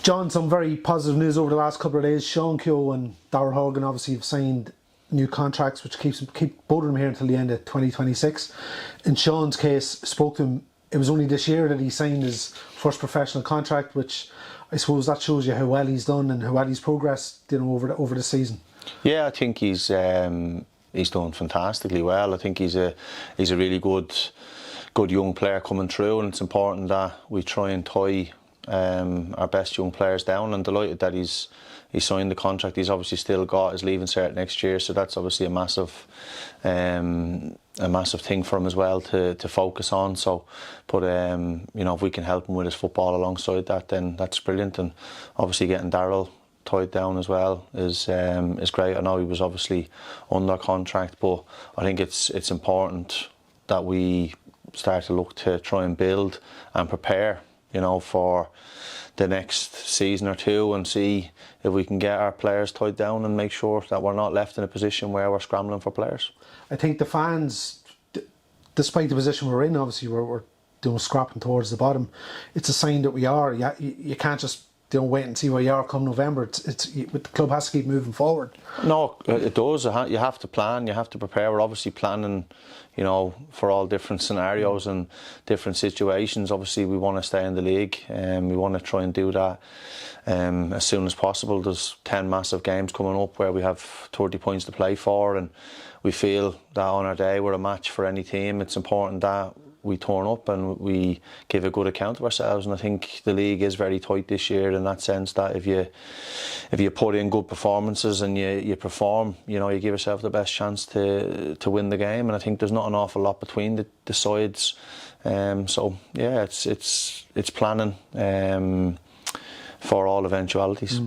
John, some very positive news over the last couple of days. Keogh and Daryl Horgan obviously have signed new contracts, which keep both of them here until the end of 2026. In Sean's case, spoke to him. It was only this year that he signed his first professional contract, which I suppose that shows you how well he's done and how well he's progressed, over the season. Yeah, I think he's done fantastically well. I think he's a really good young player coming through, and it's important that we try and tie our best young players down. And delighted that he signed the contract. He's obviously still got his leaving cert next year, so that's obviously a massive thing for him as well to focus on. So, but you know, if we can help him with his football alongside that, then that's brilliant. And obviously getting Daryl tied down as well is great. I know he was obviously under contract, but I think it's important that we start to look to try and build and prepare, you know, for the next season or two, and see if we can get our players tied down and make sure that we're not left in a position where we're scrambling for players. I think the fans, despite the position we're in, obviously we're scrapping towards the bottom. It's a sign that we are. You can't just wait and see where you are come November. The club has to keep moving forward. No, it does. You have to plan. You have to prepare. We're obviously planning, you know, for all different scenarios and different situations. Obviously, we want to stay in the league, and we want to try and do that as soon as possible. There's 10 massive games coming up where we have 30 points to play for, and we feel that on our day we're a match for any team. It's important that we turn up and we give a good account of ourselves, and I think the league is very tight this year in that sense, that if you put in good performances and you perform, you know, you give yourself the best chance to win the game. And I think there's not an awful lot between the sides, so yeah, it's planning for all eventualities.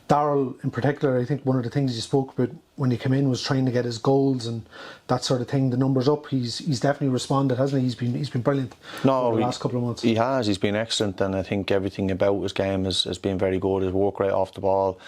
Daryl in particular, I think one of the things you spoke about when he came in was trying to get his goals and that sort of thing, the numbers up. He's definitely responded, hasn't he? He's been brilliant over the last couple of months. He has. He's been excellent, and I think everything about his game has been very good. His work rate off the ball,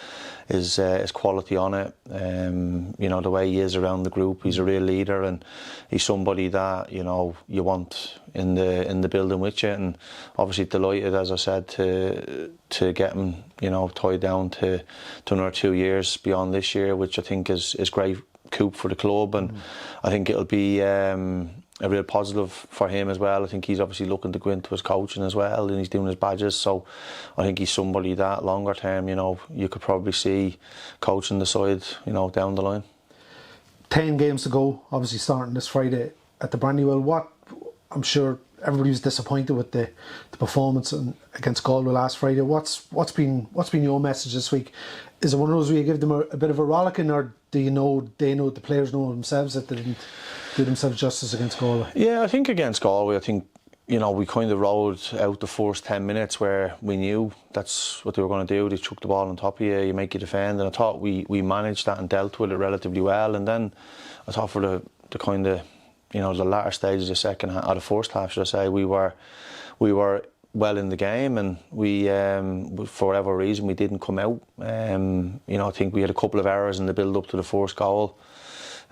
his quality on it. You know, the way he is around the group, he's a real leader, and he's somebody that, you know, you want in the building with you. And obviously delighted, as I said, to get him, you know, tied down to another 2 years beyond this year, which I think is great coup for the club, and I think it'll be a real positive for him as well. I think he's obviously looking to go into his coaching as well, and he's doing his badges, so I think he's somebody that longer term, you know, you could probably see coaching the side, you know, down the line. 10 games to go, obviously starting this Friday at the Brandywell. I'm sure everybody was disappointed with the performance against Galway last Friday. What's been your message this week? Is it one of those where you give them a bit of a rollicking, or do you know the players know themselves that they didn't do themselves justice against Galway? Yeah, I think against Galway, I think, you know, we kind of rode out the first 10 minutes where we knew that's what they were going to do. They chuck the ball on top of you, you make you defend, and I thought we managed that and dealt with it relatively well. And then I thought for the kind of, you know, the latter stages of the first half, should I say, we were well in the game, and we for whatever reason we didn't come out. You know, I think we had a couple of errors in the build up to the first goal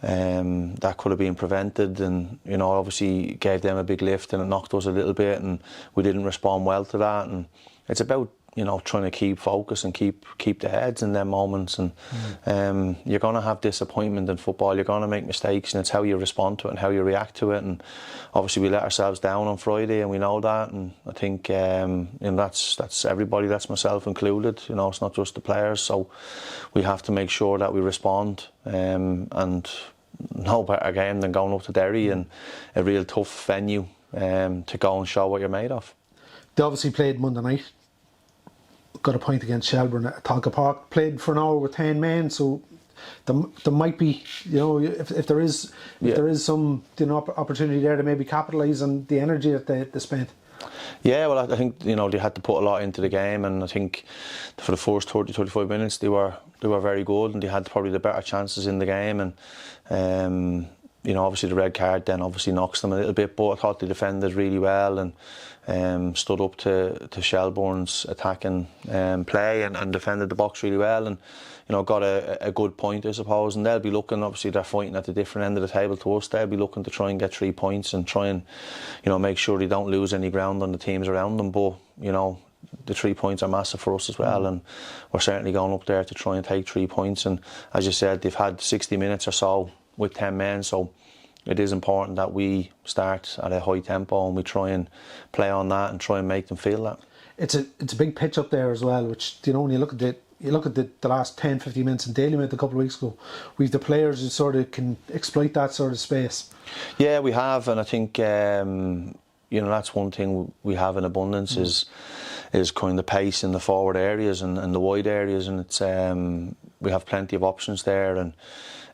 that could have been prevented, and, you know, obviously gave them a big lift, and it knocked us a little bit, and we didn't respond well to that. And it's about, you know, trying to keep focus and keep the heads in them moments. And you're going to have disappointment in football. You're going to make mistakes, and it's how you respond to it and how you react to it. And obviously we let ourselves down on Friday, and we know that. And I think and that's everybody. That's myself included. You know, it's not just the players. So we have to make sure that we respond. And no better game than going up to Derry and a real tough venue to go and show what you're made of. They obviously played Monday night. Got a point against Shelbourne at Tonka Park. Played for an hour with 10 men, so there might be, you know, if there is some, you know, opportunity there to maybe capitalise on the energy that they spent. Yeah, well, I think, you know, they had to put a lot into the game, and I think for the first 30-35 minutes they were very good, and they had probably the better chances in the game. And you know, obviously the red card then obviously knocks them a little bit, but I thought they defended really well and stood up to Shelbourne's attacking play and defended the box really well, and, you know, got a good point, I suppose. And they'll be looking, obviously they're fighting at the different end of the table to us, they'll be looking to try and get 3 points and try and, you know, make sure they don't lose any ground on the teams around them. But, you know, the 3 points are massive for us as well, and we're certainly going up there to try and take 3 points. And as you said, they've had 60 minutes or so with 10 men, so it is important that we start at a high tempo and we try and play on that and try and make them feel that. It's a big pitch up there as well, which, you know, when you look at the last 10-15 minutes in Daly met a couple of weeks ago, we've the players who sort of can exploit that sort of space. Yeah, we have, and I think you know, that's one thing we have in abundance is kind of pace in the forward areas and the wide areas, and it's we have plenty of options there, and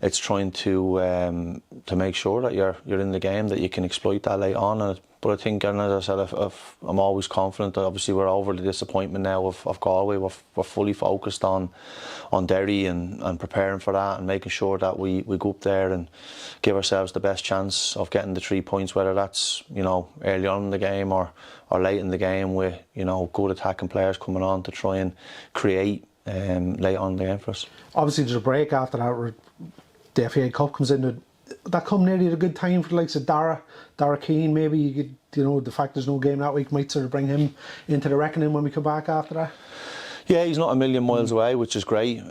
it's trying to make sure that you're in the game, that you can exploit that late on. But I think, and as I said, I'm always confident that obviously we're over the disappointment now of Galway. We're fully focused on Derry and preparing for that and making sure that we go up there and give ourselves the best chance of getting the 3 points, whether that's, you know, early on in the game or late in the game with, you know, good attacking players coming on to try and create late on in the game for us. Obviously there's a break after that where the FA Cup comes in. That come nearly at a good time for the likes of Dara Keane. Maybe you could, you know, the fact there's no game that week might sort of bring him into the reckoning when we come back after that. Yeah, he's not a million miles away, which is great.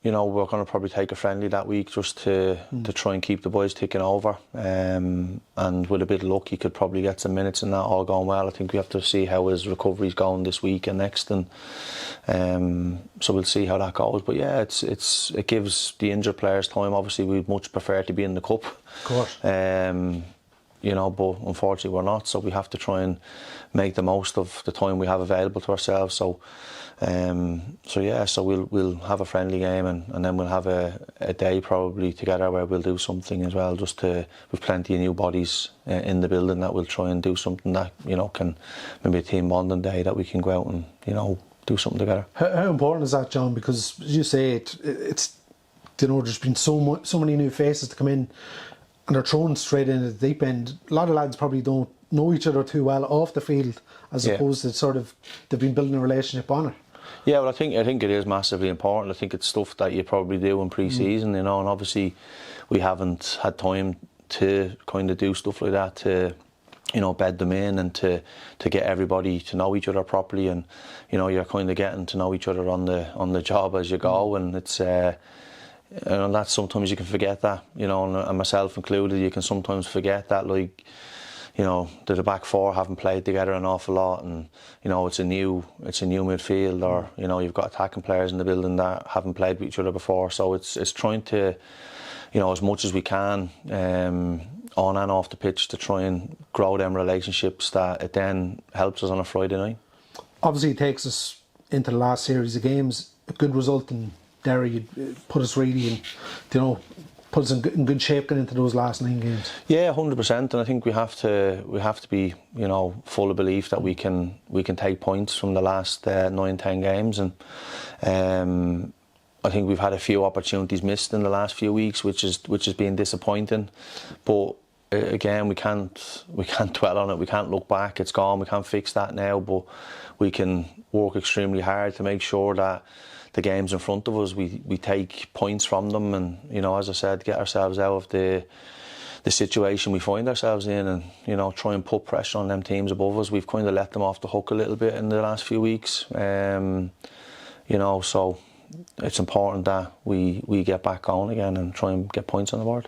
You know, we're going to probably take a friendly that week just to try and keep the boys ticking over. And with a bit of luck, he could probably get some minutes in that, all going well. I think we have to see how his recovery's going this week and next, and so we'll see how that goes. But yeah, it gives the injured players time. Obviously, we'd much prefer to be in the cup. Of course. You know, but unfortunately we're not, so we have to try and make the most of the time we have available to ourselves. So yeah, so we'll have a friendly game, and then we'll have a day probably together where we'll do something as well, just to, with plenty of new bodies in the building, that we'll try and do something that, you know, can maybe a team bonding day that we can go out and, you know, do something together. How important is that, John? Because as you say, it's you know, there's been so many new faces to come in, and they're thrown straight into the deep end. A lot of lads probably don't know each other too well off the field, as opposed to sort of they've been building a relationship on it. Yeah, well, I think it is massively important. I think it's stuff that you probably do in pre-season, you know, and obviously we haven't had time to kind of do stuff like that, to, you know, bed them in and to get everybody to know each other properly, and, you know, you're kind of getting to know each other on the job as you go, and it's and that's, sometimes you can forget that, you know, and myself included, you can sometimes forget that, like, you know, the back four haven't played together an awful lot, and, you know, it's a new midfield, or, you know, you've got attacking players in the building that haven't played with each other before. So it's trying to, you know, as much as we can on and off the pitch, to try and grow them relationships, that it then helps us on a Friday night. Obviously it takes us into the last series of games. A good result in Derry put us really in, you know, put us in good shape going into those last 9 games. Yeah, 100%, and I think we have to be, you know, full of belief that we can take points from the last 9-10 games, and I think we've had a few opportunities missed in the last few weeks, which has been disappointing. But again, we can't dwell on it. We can't look back. It's gone. We can't fix that now. But we can work extremely hard to make sure that the games in front of us, we take points from them, and, you know, as I said, get ourselves out of the situation we find ourselves in, and, you know, try and put pressure on them teams above us. We've kind of let them off the hook a little bit in the last few weeks, you know, so it's important that we get back on again and try and get points on the board.